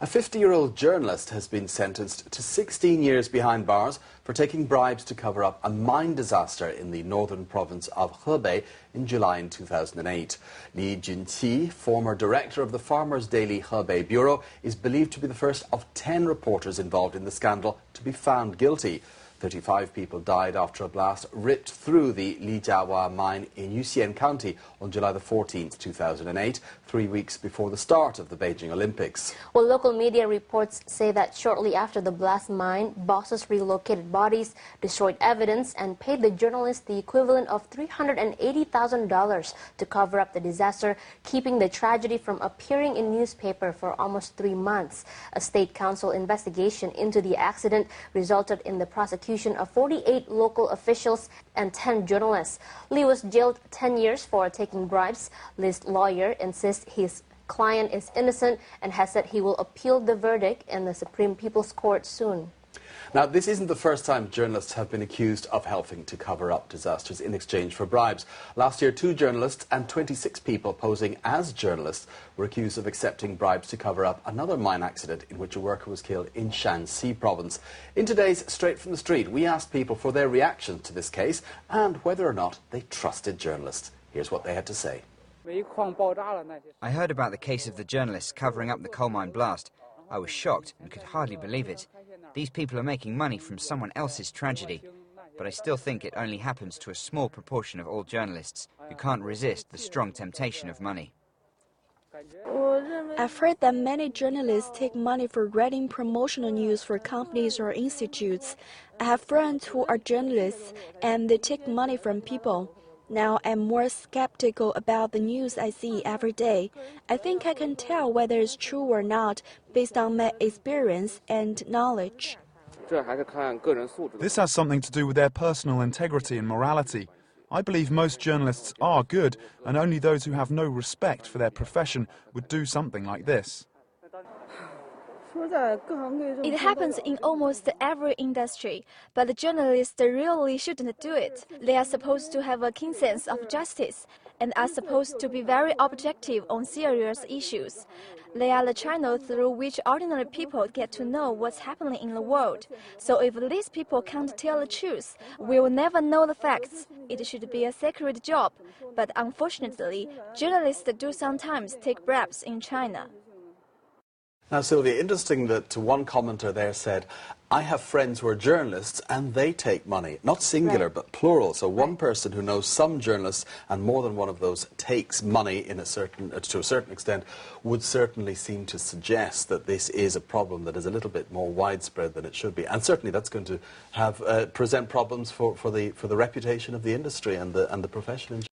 A 50-year-old journalist has been sentenced to 16 years behind bars for taking bribes to cover up a mine disaster in the northern province of Hebei in July 2008. Li Junqi, former director of the Farmers Daily Hebei Bureau, is believed to be the first of 10 reporters involved in the scandal to be found guilty. 35 people died after a blast ripped through the Lijiahua mine in Yuxian County on July the 14th, 2008, 3 weeks before the start of the Beijing Olympics. Well, local media reports say that shortly after the blast, mine bosses relocated bodies, destroyed evidence, and paid the journalists the equivalent of $380,000 to cover up the disaster, keeping the tragedy from appearing in newspaper for almost 3 months. A state council investigation into the accident resulted in the prosecution of 48 local officials and 10 journalists. Li was jailed 10 years for taking bribes. Li's lawyer insists his client is innocent and has said he will appeal the verdict in the Supreme People's Court soon. Now, this isn't the first time journalists have been accused of helping to cover up disasters in exchange for bribes. Last year, 2 journalists and 26 people posing as journalists were accused of accepting bribes to cover up another mine accident in which a worker was killed in Shanxi province. In today's Straight from the Street, we asked people for their reaction to this case and whether or not they trusted journalists. Here's what they had to say. I heard about the case of the journalists covering up the coal mine blast. I was shocked and could hardly believe it. These people are making money from someone else's tragedy. But I still think it only happens to a small proportion of all journalists who can't resist the strong temptation of money. I've heard that many journalists take money for writing promotional news for companies or institutes. I have friends who are journalists and they take money from people. Now I'm more skeptical about the news I see every day. I think I can tell whether it's true or not based on my experience and knowledge. This has something to do with their personal integrity and morality. I believe most journalists are good, and only those who have no respect for their profession would do something like this. It happens in almost every industry, but the journalists really shouldn't do it. They are supposed to have a keen sense of justice and are supposed to be very objective on serious issues. They are the channel through which ordinary people get to know what's happening in the world. So if these people can't tell the truth, we will never know the facts. It should be a sacred job. But unfortunately, journalists do sometimes take bribes in China. Now, Sylvia, interesting that one commenter there said, I have friends who are journalists and they take money. Not singular, but plural. So one person who knows some journalists and more than one of those takes money to a certain extent would certainly seem to suggest that this is a problem that is a little bit more widespread than it should be. And certainly that's going to have present problems for the reputation of the industry and the profession in general.